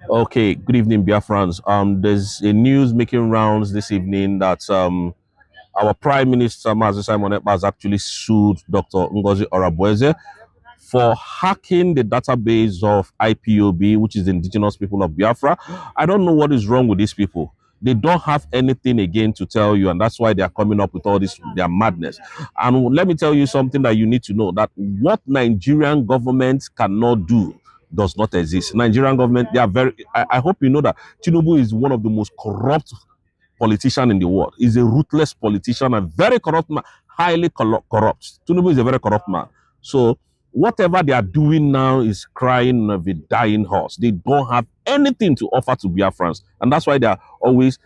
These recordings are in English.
Okay, good evening, Biafrans. There's a news making rounds this evening that our Prime Minister, Mazi Simon Ekpa, has actually sued Dr. Ngozi Orabueze for hacking the database of IPOB, which is the Indigenous People of Biafra. I don't know what is wrong with these people. They don't have anything again to tell you, and that's why they are coming up with all this, their madness. And let me tell you something that you need to know, that what Nigerian government cannot do does not exist. Nigerian government, they are very, I hope you know that Tinubu is one of the most corrupt politician in the world. He's a ruthless politician and very corrupt man, highly corrupt. Tinubu is a very corrupt man. So whatever they are doing now is crying of a dying horse. They don't have anything to offer to Biafrans. And that's why they are always,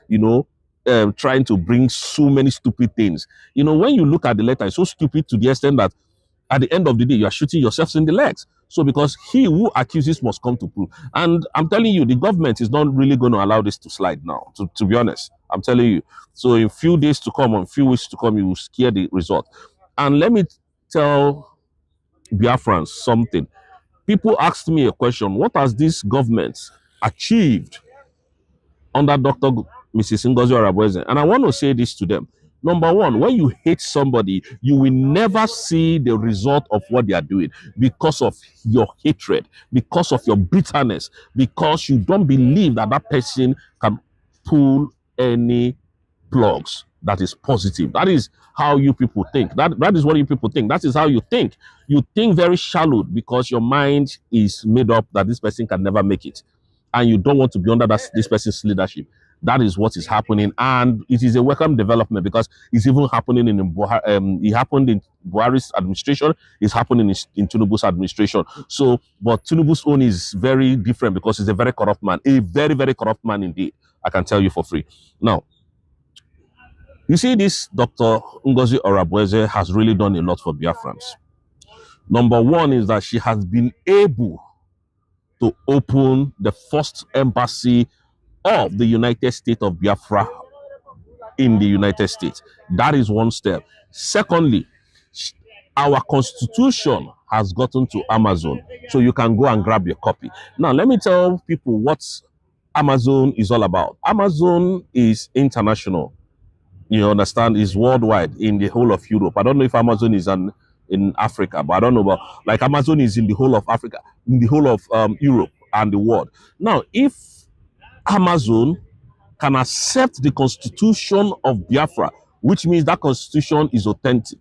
trying to bring so many stupid things. When you look at the letter, it's so stupid to the extent that at the end of the day, you are shooting yourselves in the legs. So because he who accuses must come to prove. And I'm telling you, the government is not really going to allow this to slide now, to be honest. I'm telling you. So in few days to come, or few weeks to come, you will scare the result. And let me tell Biafrans something. People asked me a question: what has this government achieved under Dr. Mrs. Ngozi Orabueze? And I want to say this to them. Number one, when you hate somebody, you will never see the result of what they are doing because of your hatred, because of your bitterness, because you don't believe that that person can pull any plugs that is positive. That is how you people think. That is what you people think. That is how you think. You think very shallow because your mind is made up that this person can never make it, and you don't want to be under this person's leadership. That is what is happening, and it is a welcome development because it's even happening in Buhari. It happened in Buhari's administration. It's happening in Tinubu's administration. So, but Tinubu's own is very different because he's a very corrupt man, a very, very corrupt man indeed. I can tell you for free. Now, you see, this Dr. Ngozi Orabueze has really done a lot for Biafrans. Number one is that she has been able to open the first embassy of the United States of Biafra in the United States. That is one step. Secondly, our constitution has gotten to Amazon, so you can go and grab your copy. Now, let me tell people what Amazon is all about. Amazon is international. You understand? It's worldwide in the whole of Europe. I don't know if Amazon is in Africa, but I don't know about, like, Amazon is in the whole of Africa, in the whole of Europe and the world. Now, if Amazon can accept the constitution of Biafra, which means that constitution is authentic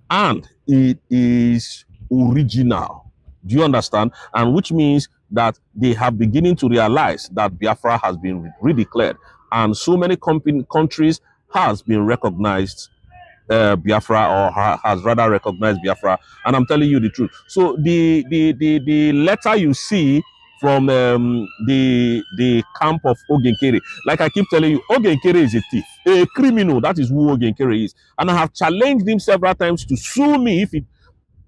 and it is original. Do you understand? And which means that they have beginning to realize that Biafra has been redeclared, and so many countries has been recognized Biafra, or has rather recognized Biafra. And I'm telling you the truth. So the letter you see from the camp of Nkere, like I keep telling you, Nkere is a thief, a criminal. That is who Nkere is. And I have challenged him several times to sue me if he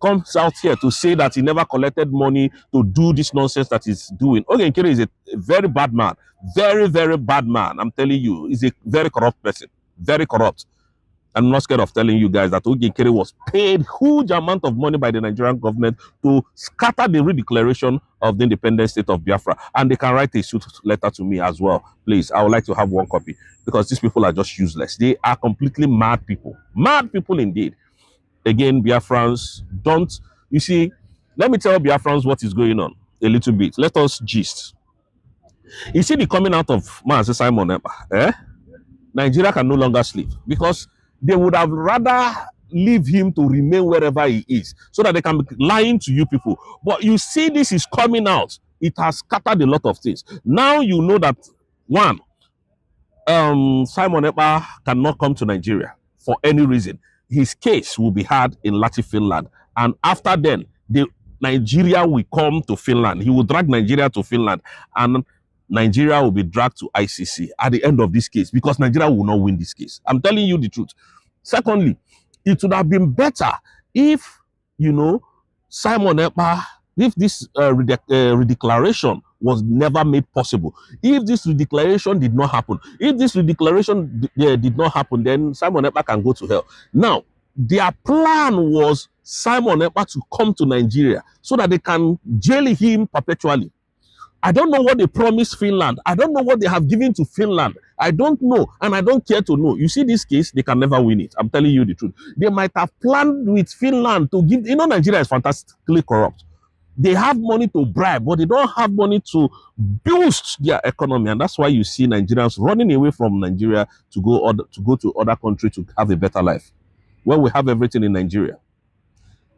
comes out here to say that he never collected money to do this nonsense that he's doing. Nkere is a very bad man, very, very bad man. I'm telling you, he's a very corrupt person, very corrupt. I'm not scared of telling you guys that Nkere was paid huge amount of money by the Nigerian government to scatter the redeclaration of the independent state of Biafra. And they can write a suit letter to me as well. Please, I would like to have one copy, because these people are just useless. They are completely mad people. Mad people indeed. Again, Biafrans, don't, you see, let me tell Biafrans what is going on a little bit. Let us gist. You see the coming out of Mazi Simon Ekpa, Nigeria can no longer sleep, because they would have rather leave him to remain wherever he is so that they can be lying to you people. But you see, this is coming out. It has scattered a lot of things. Now you know that, one, Simon Ekpa cannot come to Nigeria for any reason. His case will be heard in Lati, Finland. And after then, Nigeria will come to Finland. He will drag Nigeria to Finland. And Nigeria will be dragged to ICC at the end of this case, because Nigeria will not win this case. I'm telling you the truth. Secondly, it would have been better if, Simon Ekpa, if this redeclaration was never made possible. If this redeclaration did not happen, then Simon Ekpa can go to hell. Now, their plan was Simon Ekpa to come to Nigeria so that they can jail him perpetually. I don't know what they promised Finland. I don't know what they have given to Finland. I don't know, and I don't care to know. You see this case, they can never win it. I'm telling you the truth. They might have planned with Finland to give, Nigeria is fantastically corrupt. They have money to bribe, but they don't have money to boost their economy. And that's why you see Nigerians running away from Nigeria to go to other countries to have a better life, when we have everything in Nigeria.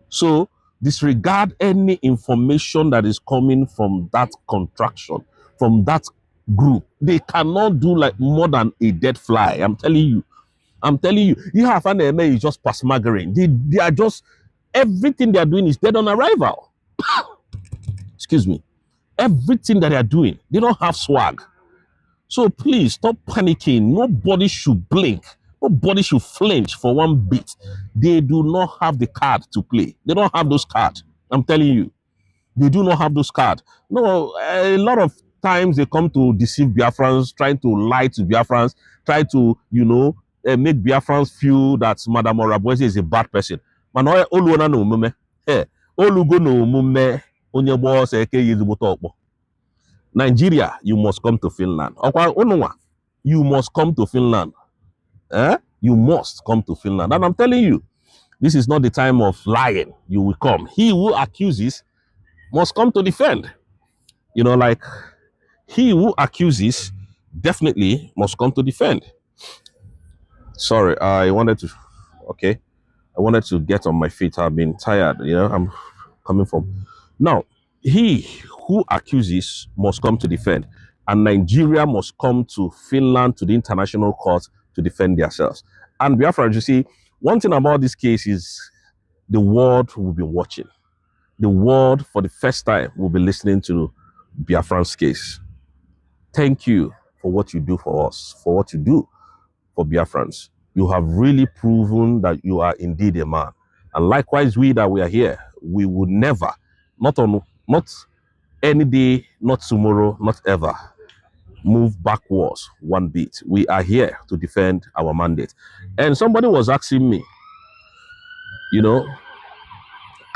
So disregard any information that is coming from that contraction, from that group. They cannot do like more than a dead fly. I'm telling you. You have an MA is just pasmaggering. They are just, everything they are doing is dead on arrival. Excuse me. Everything that they are doing, they don't have swag. So please stop panicking. Nobody should blink. Nobody should flinch for one bit. They do not have the card to play. They don't have those cards. I'm telling you. They do not have those cards. No, a lot of times they come to deceive Biafrans, trying to lie to Biafrans, try to, make Biafrans feel that Madam Orabueze is a bad person. Nigeria, you must come to Finland. You must come to Finland. You must come to Finland. And I'm telling you, this is not the time of lying. You will come. He who accuses must come to defend. Like, he who accuses definitely must come to defend. Sorry, I wanted to get on my feet. I've been tired, I'm coming from. Now, he who accuses must come to defend. And Nigeria must come to Finland, to the international court, to defend themselves. And Biafra, you see, one thing about this case is the world will be watching. The world, for the first time, will be listening to Biafran's case. Thank you for what you do for us, for what you do for Biafrans. You have really proven that you are indeed a man. And likewise, we that we are here, we would never, not any day, not tomorrow, not ever, move backwards one bit. We are here to defend our mandate. And somebody was asking me,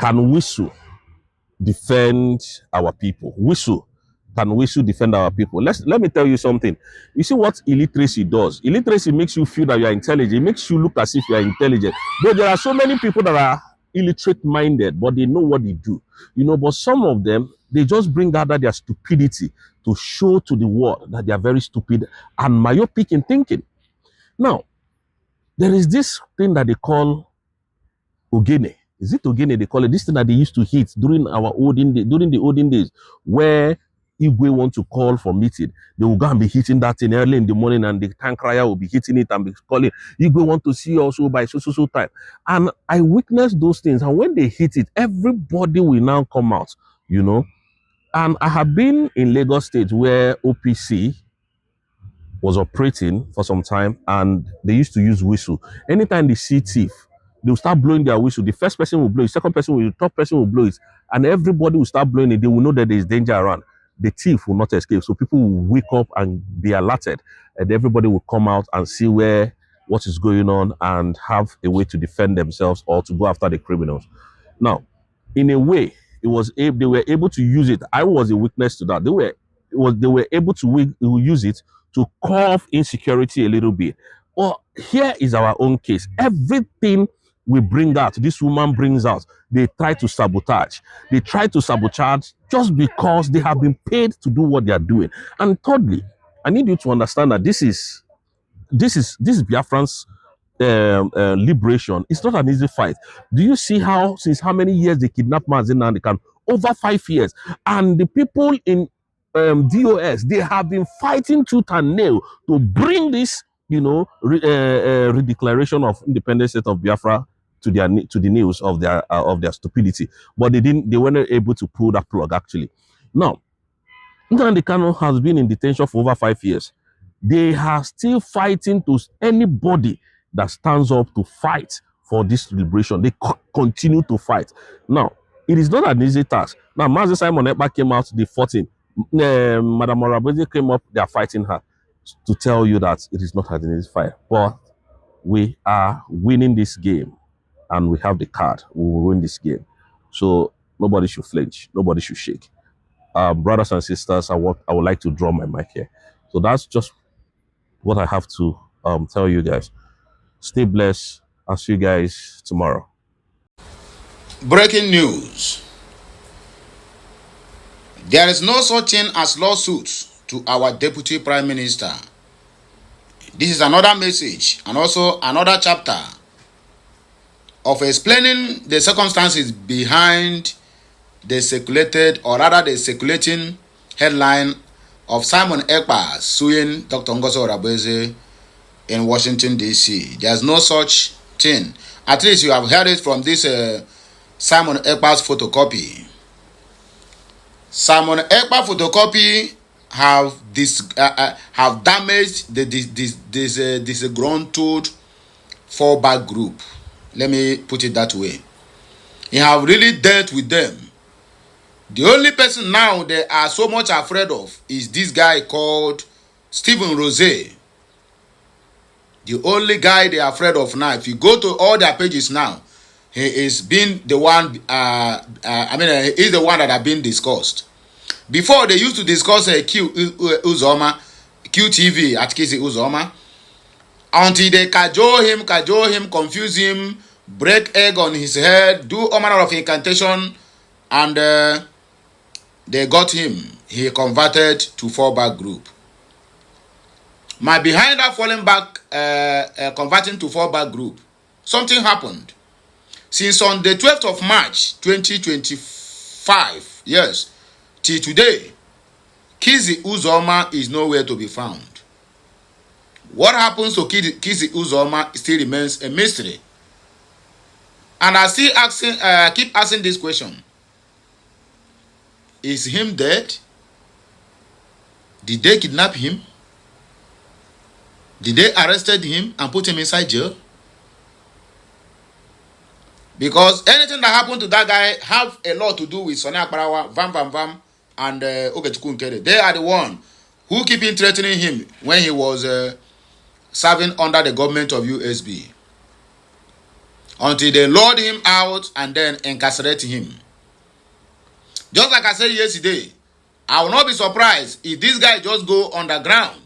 can Wisu defend our people? Can Wisu defend our people? Let me tell you something. You see what illiteracy does? Illiteracy makes you feel that you are intelligent. It makes you look as if you are intelligent. But there are so many people that are illiterate-minded, but they know what they do. But some of them, they just bring out their stupidity to show to the world that they are very stupid and myopic in thinking. Now, there is this thing that they call Ogene. Is it Ogene they call it? This thing that they used to hit during the olden days, where Igwe want to call for meeting, they will go and be hitting that thing early in the morning, and the tank crier will be hitting it and be calling, Igwe want to see also by so time. And I witnessed those things, and when they hit it, everybody will now come out, And I have been in Lagos State where OPC was operating for some time, and they used to use whistle. Anytime they see thief, they will start blowing their whistle. The first person will blow it, second person will, the third person will blow it, and everybody will start blowing it. They will know that there is danger around. The thief will not escape. So people will wake up and be alerted, and everybody will come out and see what is going on and have a way to defend themselves or to go after the criminals. Now, in a way, they were able to use it. I was a witness to that. They were able to use it to curb insecurity a little bit. Well, here is our own case. Everything we bring out, this woman brings out, they try to sabotage. They try to sabotage just because they have been paid to do what they are doing. And thirdly, I need you to understand that this is Biafran's liberation. It's not an easy fight. Do you see since how many years they kidnapped Mazin and they can over 5 years, and the people in DOS, they have been fighting tooth and nail to bring this, redeclaration of independent state of Biafra to the news of their stupidity, but they weren't able to pull that plug actually. Now, Nnamdi Kanu has been in detention for over 5 years. They are still fighting to anybody that stands up to fight for this liberation. They continue to fight. Now, it is not an easy task. Now, Master Simon Ekpa came out, they fought him. Madam Orabueze came up, they are fighting her, to tell you that it is not an easy fight. But we are winning this game, and we have the card. We will win this game. So nobody should flinch. Nobody should shake. brothers and sisters, I would like to draw my mic here. So that's just what I have to tell you guys. Stay blessed. I'll see you guys tomorrow. Breaking news. There is no such thing as lawsuits to our Deputy Prime Minister. This is another message and also another chapter of explaining the circumstances behind the circulated, or rather the circulating headline of Simon Ekpa suing Dr. Ngozi Orabueze in Washington, D.C. There's no such thing. At least you have heard it from this Simon Ekpa's photocopy. Simon Ekpa photocopy have damaged this disgruntled fallback group. Let me put it that way. He have really dealt with them. The only person now they are so much afraid of is this guy called Stephen Rose. The only guy they are afraid of now. If you go to all their pages now, he is being the one. He is the one that have been discussed. Before they used to discuss QTV at Kisi Uzoma, until they cajole him, confuse him, break egg on his head, do all manner of incantation, and they got him. He converted to fallback group. Behind that falling back, converting to fallback group, something happened. Since on the 12th of March 2025, yes, till today, Kizi Uzoma is nowhere to be found. What happens to Kizi Uzoma still remains a mystery. And I still keep asking this question. Is him dead? Did they kidnap him? Did they arrested him and put him inside jail? Because anything that happened to that guy have a lot to do with Sonny Akparawa, Vam, and Ogechukwu Nkere. They are the one who keep threatening him when he was serving under the government of USB. Until they lured him out and then incarcerate him. Just like I said yesterday, I will not be surprised if this guy just go underground.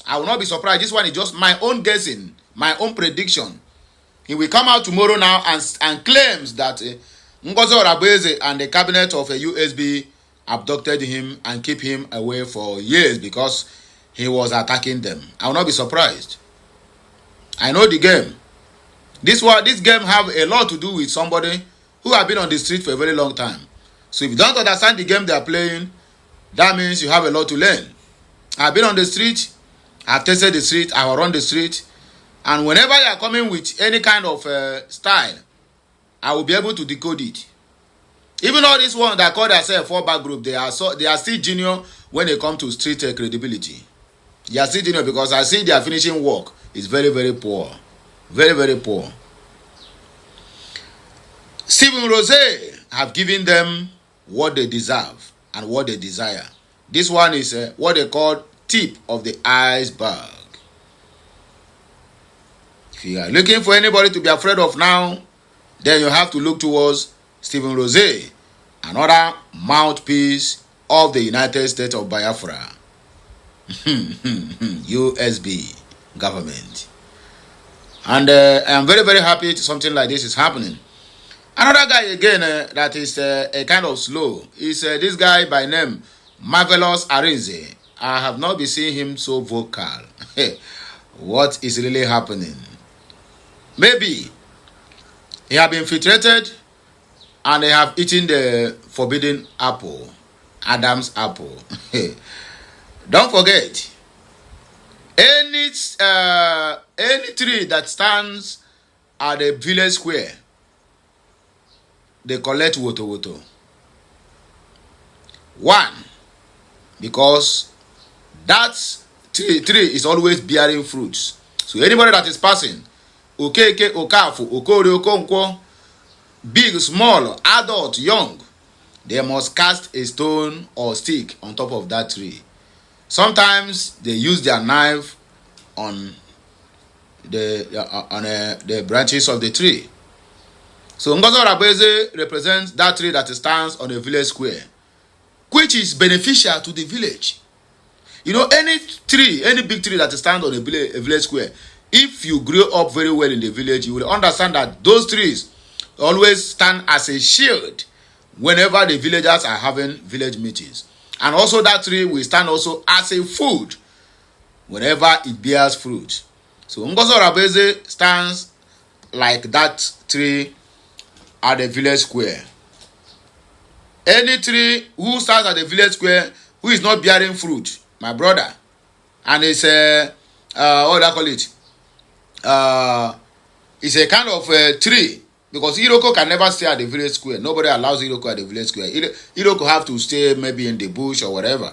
I will not be surprised. This one is just my own guessing, my own prediction. He will come out tomorrow now and claims that Ngozi Orabueze and the cabinet of a USB abducted him and keep him away for years because he was attacking them. I will not be surprised. I know the game. This game have a lot to do with somebody who have been on the street for a very long time. So if you don't understand the game they are playing, that means you have a lot to learn. I've been on the street, I've tested the street, I have run the street, and whenever you are coming with any kind of style, I will be able to decode it. Even all these ones that call themselves fallback group, they are still junior when they come to street credibility. They are still junior because I see their finishing work is very, very poor. Very, very poor. Stephen Rose have given them what they deserve and what they desire. This one is what they call tip of the iceberg. If you are looking for anybody to be afraid of now, then you have to look towards Stephen Rose, another mouthpiece of the United States of Biafra. USB government. And I am very, very happy something like this is happening. Another guy again that is a kind of slow is this guy by name Marvelous Arinze. I have not been seeing him so vocal. What is really happening? Maybe he have been infiltrated and they have eaten the forbidden apple, Adam's apple. Don't forget, any tree that stands at the village square, they collect woto. One, because that tree is always bearing fruits. So anybody that is passing, okeke, okafu, okori, okonkwo, big, small, adult, young, they must cast a stone or stick on top of that tree. Sometimes they use their knife on the branches of the tree. So Ngozi Orabueze represents that tree that stands on a village square. which is beneficial to the village. You know, any tree, any big tree that stands on a village square, if you grow up very well in the village, you will understand that those trees always stand as a shield whenever the villagers are having village meetings. And also that tree will stand also as a food whenever it bears fruit. So Ngozi Orabueze stands like that tree at the village square. Any tree who stands at the village square who is not bearing fruit, my brother, and it's what do I call it? It's a kind of tree, because Iroko can never stay at the village square. Nobody allows Iroko at the village square. Iroko have to stay maybe in the bush or whatever.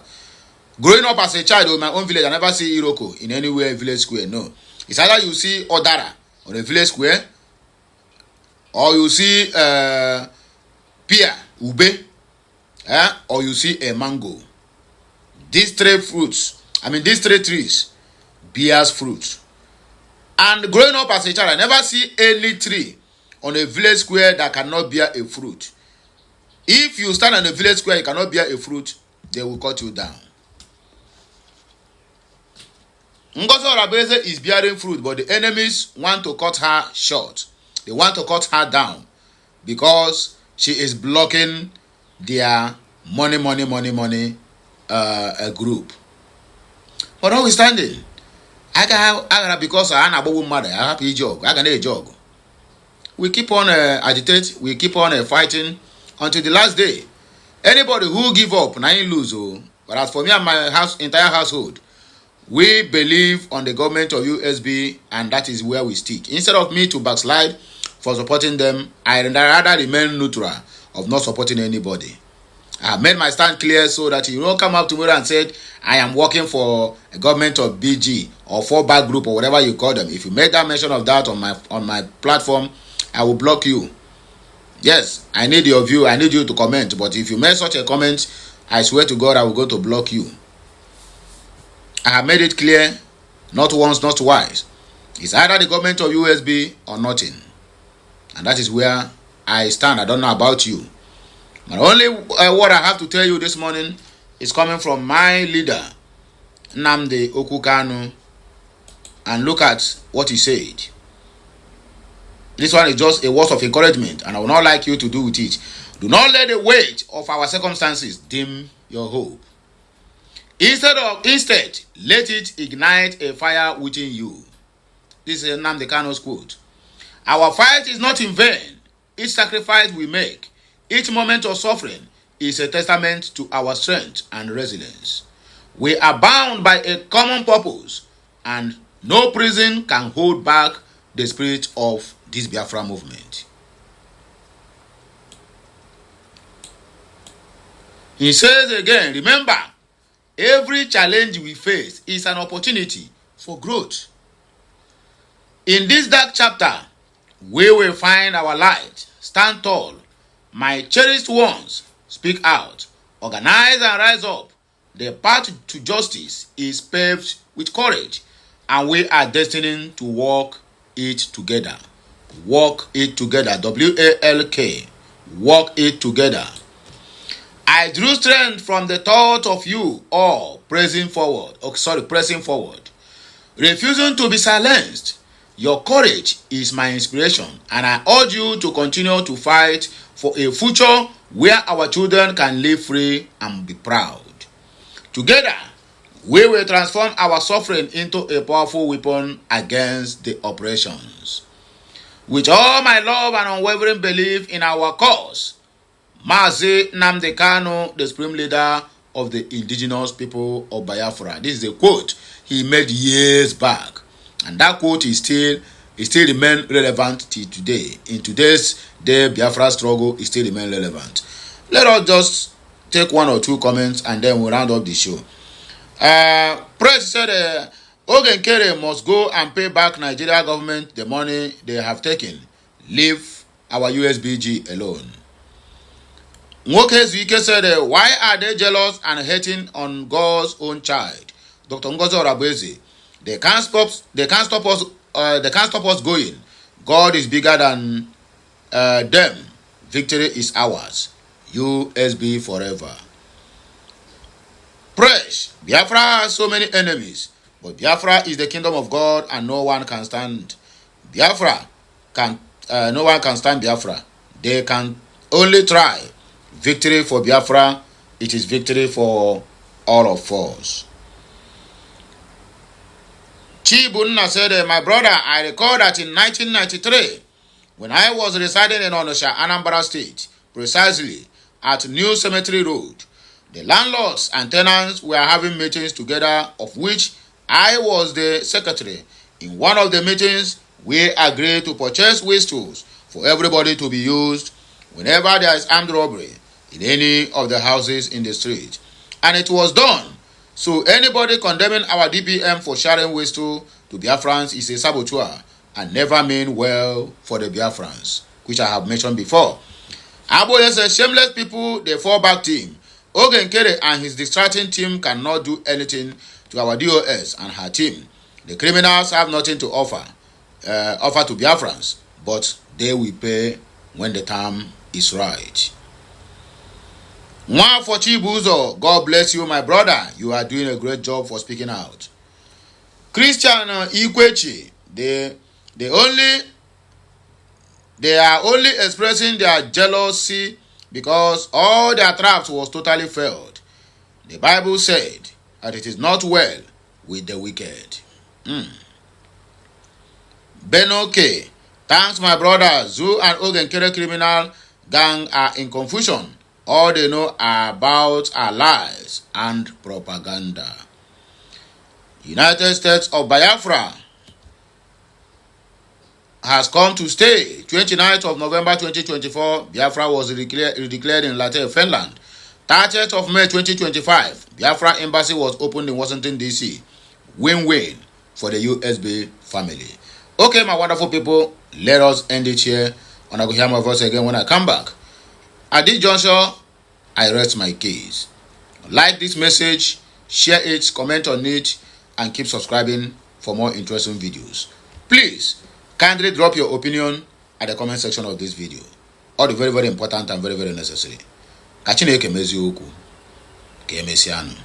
Growing up as a child in my own village, I never see Iroko in anywhere village square. No, it's either you see Odara on the village square, or you see Pia, Ube, or you see a mango. These three trees bears fruit. And growing up as a child, I never see any tree on a village square that cannot bear a fruit. If you stand on a village square, you cannot bear a fruit, they will cut you down. Ngozi Orabueze is bearing fruit, but the enemies want to cut her short. They want to cut her down because she is blocking their money group. But notwithstanding, because I am a mother, I have a jog. We keep on agitate, we keep on fighting until the last day. Anybody who give up, now you lose. But as for me and my entire household, we believe on the government of USB, and that is where we stick. Instead of me to backslide for supporting them, I rather remain neutral of not supporting anybody. I have made my stand clear so that you don't come up tomorrow and said I am working for a government of BG or Fallback group or whatever you call them. If you make that mention of that on my platform, I will block you. Yes, I need your view. I need you to comment. But if you make such a comment, I swear to God, I will go to block you. I have made it clear, not once, not twice. It's either the government of USB or nothing. And that is where I stand. I don't know about you. But only what I have to tell you this morning is coming from my leader, Nnamdi Okukanu. And look at what he said. This one is just a word of encouragement, and I would not like you to do with it. Do not let the weight of our circumstances dim your hope. Instead, let it ignite a fire within you. This is Nnamdi Kanu's quote. Our fight is not in vain. Each sacrifice we make, each moment of suffering is a testament to our strength and resilience. We are bound by a common purpose, and no prison can hold back the spirit of this Biafra movement. He says again, remember, every challenge we face is an opportunity for growth. In this dark chapter, we will find our light. Stand tall. My cherished ones, speak out. Organize and rise up. The path to justice is paved with courage, and we are destined to walk it together. Walk it together. W-A-L-K. Walk it together. I drew strength from the thought of you all pressing forward. Refusing to be silenced. Your courage is my inspiration, and I urge you to continue to fight for a future where our children can live free and be proud. Together, we will transform our suffering into a powerful weapon against the oppressions. With all my love and unwavering belief in our cause, Mazi Nnamdi Kanu, the supreme leader of the indigenous people of Biafra. This is a quote he made years back. And that quote is still remain relevant till today. In today's day, Biafra struggle is still remain relevant. Let us just take one or two comments and then we'll round up the show. Press said, Nkere must go and pay back Nigeria government the money they have taken. Leave our USBG alone. Nwoke Zuike said, why are they jealous and hating on God's own child? Dr. Ngozi Orabueze. They can't stop us going. God is bigger than them. Victory is ours. USB forever. Praise. Biafra has so many enemies, but Biafra is the kingdom of God, and no one can stand Biafra. No one can stand Biafra. They can only try. Victory for Biafra. It is victory for all of us. Chibunna said, my brother, I recall that in 1993, when I was residing in Onisha, Anambra State, precisely at New Cemetery Road, the landlords and tenants were having meetings together, of which I was the secretary. In one of the meetings, we agreed to purchase waste tools for everybody to be used whenever there is armed robbery in any of the houses in the street. And it was done. So anybody condemning our DPM for sharing waste tool to Biafrans is a saboteur and never mean well for the Biafrans, which I have mentioned before. Aboye says, shameless people, the fallback team. Nkere and his distracting team cannot do anything to our DOS and her team. The criminals have nothing to offer to Biafrans, but they will pay when the time is right. One for Chibuzo, God bless you, my brother. You are doing a great job for speaking out. Christian Ikwechi, they are only expressing their jealousy because all their traps was totally failed. The Bible said that it is not well with the wicked. Benoke, thanks my brother. Zoo and Nkere criminal gang are in confusion. All they know about are lies and propaganda. United States of Biafra has come to stay. 29th of November 2024, Biafra was declared in Latte, Finland. 30th of May 2025, Biafra embassy was opened in Washington, D.C. Win-win for the USB family. Okay, my wonderful people, let us end it here. And I will hear my voice again when I come back. At this juncture, I rest my case. Like this message, share it, comment on it, and keep subscribing for more interesting videos. Please, kindly drop your opinion at the comment section of this video. All the very, very important and very, very necessary. Kachineke mezi oku. Ke emesianu,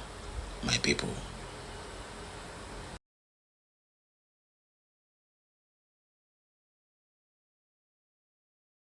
my people.